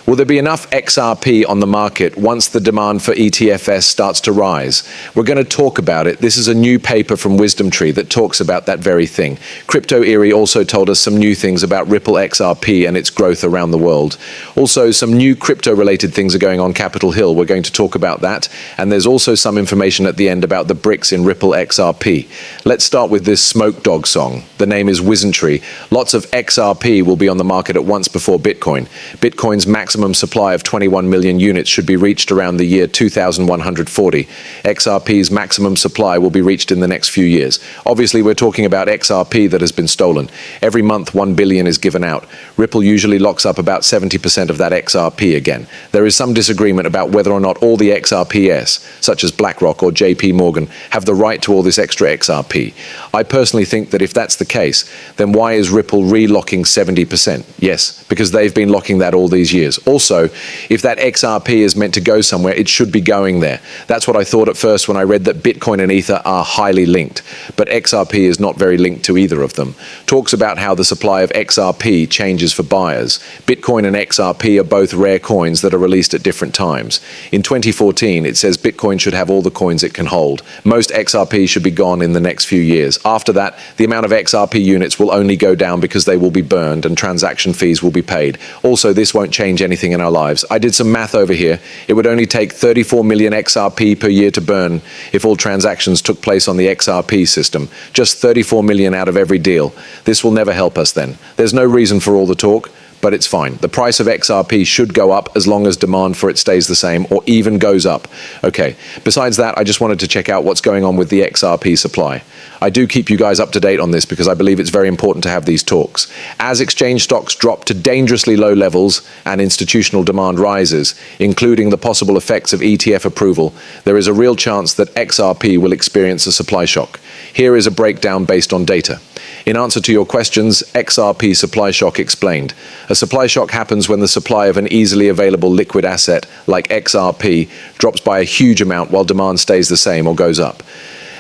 Will there be enough XRP on the market once the demand for ETFs starts to rise? We're going to talk about it. This is a new paper from Wisdom Tree that talks about that very thing. Crypto Eerie also told us some new things about Ripple XRP and its growth around the world. Also, some new crypto-related things are going on Capitol Hill. We're going to talk about that. And there's also some information at the end about the bricks in Ripple XRP. Let's start with this Smoke Dog song. The name is Wisdom Tree. Lots of XRP will be on the market at once before Bitcoin. Bitcoin's maximum supply of 21 million units should be reached around the year 2140. XRP's maximum supply will be reached in the next few years. Obviously, we're talking about XRP that has been stolen. Every month, 1 billion is given out. Ripple usually locks up about 70% of that XRP again. There is some disagreement about whether or not all the XRPs, such as BlackRock or JP Morgan, have the right to all this extra XRP. I personally think that if that's the case, then why is Ripple re-locking 70%? Yes, because they've been locking that all these years. Also, if that XRP is meant to go somewhere, it should be going there. That's what I thought at first when I read that Bitcoin and Ether are highly linked, but XRP is not very linked to either of them. Talks about how the supply of XRP changes for buyers. Bitcoin and XRP are both rare coins that are released at different times. In 2014, it says Bitcoin should have all the coins it can hold. Most XRP should be gone in the next few years. After that, the amount of XRP units will only go down because they will be burned and transaction fees will be paid. Also, this won't change anything in our lives. I did some math over here. It would only take 34 million XRP per year to burn if all transactions took place on the XRP system. Just 34 million out of every deal. This will never help us then. There's no reason for all the talk, but it's fine. The price of XRP should go up as long as demand for it stays the same or even goes up. Okay, besides that, I just wanted to check out what's going on with the XRP supply. I do keep you guys up to date on this because I believe it's very important to have these talks. As exchange stocks drop to dangerously low levels and institutional demand rises, including the possible effects of ETF approval, there is a real chance that XRP will experience a supply shock. Here is a breakdown based on data. In answer to your questions, XRP supply shock explained. A supply shock happens when the supply of an easily available liquid asset, like XRP, drops by a huge amount while demand stays the same or goes up.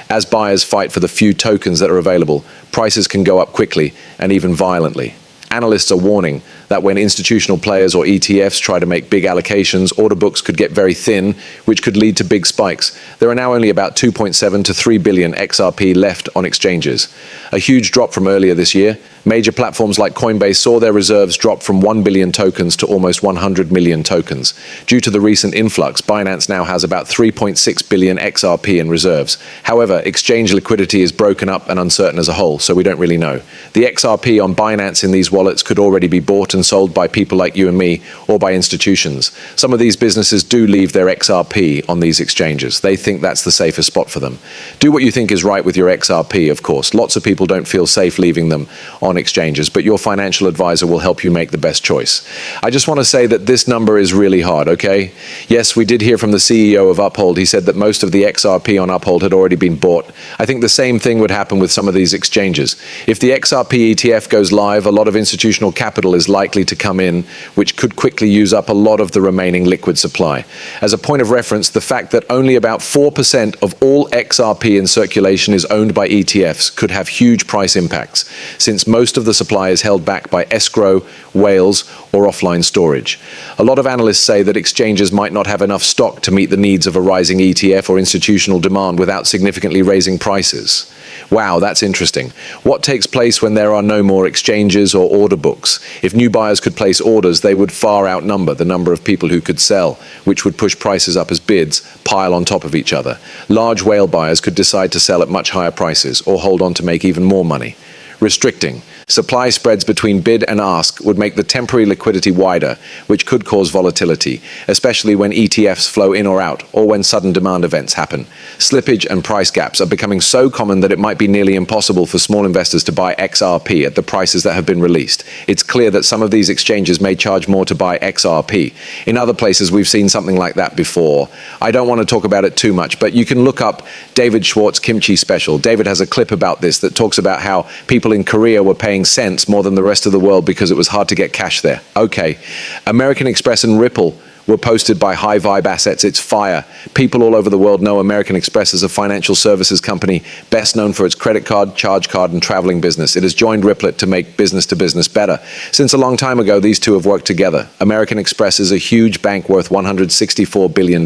As buyers fight for the few tokens that are available, prices can go up quickly and even violently. Analysts are warning that when institutional players or ETFs try to make big allocations, order books could get very thin, which could lead to big spikes. There are now only about 2.7 to 3 billion XRP left on exchanges. A huge drop from earlier this year. Major platforms like Coinbase saw their reserves drop from 1 billion tokens to almost 100 million tokens. Due to the recent influx, Binance now has about 3.6 billion XRP in reserves. However, exchange liquidity is broken up and uncertain as a whole, so we don't really know. The XRP on Binance in these wallets could already be bought and sold by people like you and me or by institutions. Some of these businesses do leave their XRP on these exchanges. They think that's the safest spot for them. Do what you think is right with your XRP, of course. Lots of people don't feel safe leaving them on exchanges, but your financial advisor will help you make the best choice. I just want to say that this number is really hard, okay? Yes, we did hear from the CEO of Uphold. He said that most of the XRP on Uphold had already been bought. I think the same thing would happen with some of these exchanges. If the XRP ETF goes live, a lot of institutional capital is likely to come in, which could quickly use up a lot of the remaining liquid supply. As a point of reference, the fact that only about 4% of all XRP in circulation is owned by ETFs could have huge price impacts, since most of the supply is held back by escrow, whales, or offline storage. A lot of analysts say that exchanges might not have enough stock to meet the needs of a rising ETF or institutional demand without significantly raising prices. Wow, that's interesting. What takes place when there are no more exchanges or order books? If new buyers could place orders, they would far outnumber the number of people who could sell, which would push prices up as bids pile on top of each other. Large whale buyers could decide to sell at much higher prices or hold on to make even more money. Restricting. Supply spreads between bid and ask would make the temporary liquidity wider, which could cause volatility, especially when ETFs flow in or out, or when sudden demand events happen. Slippage and price gaps are becoming so common that it might be nearly impossible for small investors to buy XRP at the prices that have been released. It's clear that some of these exchanges may charge more to buy XRP. In other places, we've seen something like that before. I don't want to talk about it too much, but you can look up David Schwartz Kimchi Special. David has a clip about this that talks about how people in Korea were paying cents more than the rest of the world because it was hard to get cash there. Okay, American Express and Ripple were posted by high vibe assets. It's fire. People all over the world know American Express as a financial services company best known for its credit card, charge card, and traveling business. It has joined Ripple to make business to business better. Since a long time ago, these two have worked together. American Express is a huge bank worth $164 billion.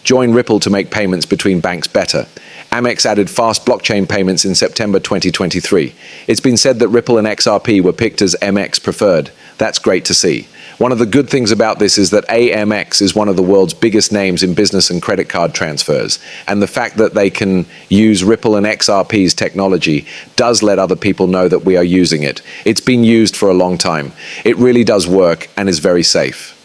Join Ripple to make payments between banks better. Amex added fast blockchain payments in September 2023. It's been said that Ripple and XRP were picked as MX preferred. That's great to see. One of the good things about this is that AMX is one of the world's biggest names in business and credit card transfers. And the fact that they can use Ripple and XRP's technology does let other people know that we are using it. It's been used for a long time. It really does work and is very safe.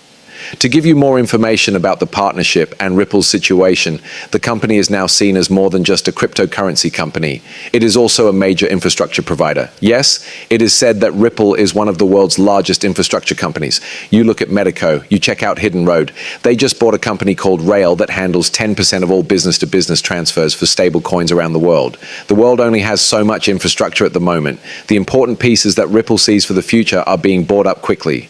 To give you more information about the partnership and Ripple's situation, the company is now seen as more than just a cryptocurrency company. It is also a major infrastructure provider. Yes, it is said that Ripple is one of the world's largest infrastructure companies. You look at Medico, you check out Hidden Road. They just bought a company called Rail that handles 10% of all business-to-business transfers for stable coins around the world. The world only has so much infrastructure at the moment. The important pieces that Ripple sees for the future are being bought up quickly.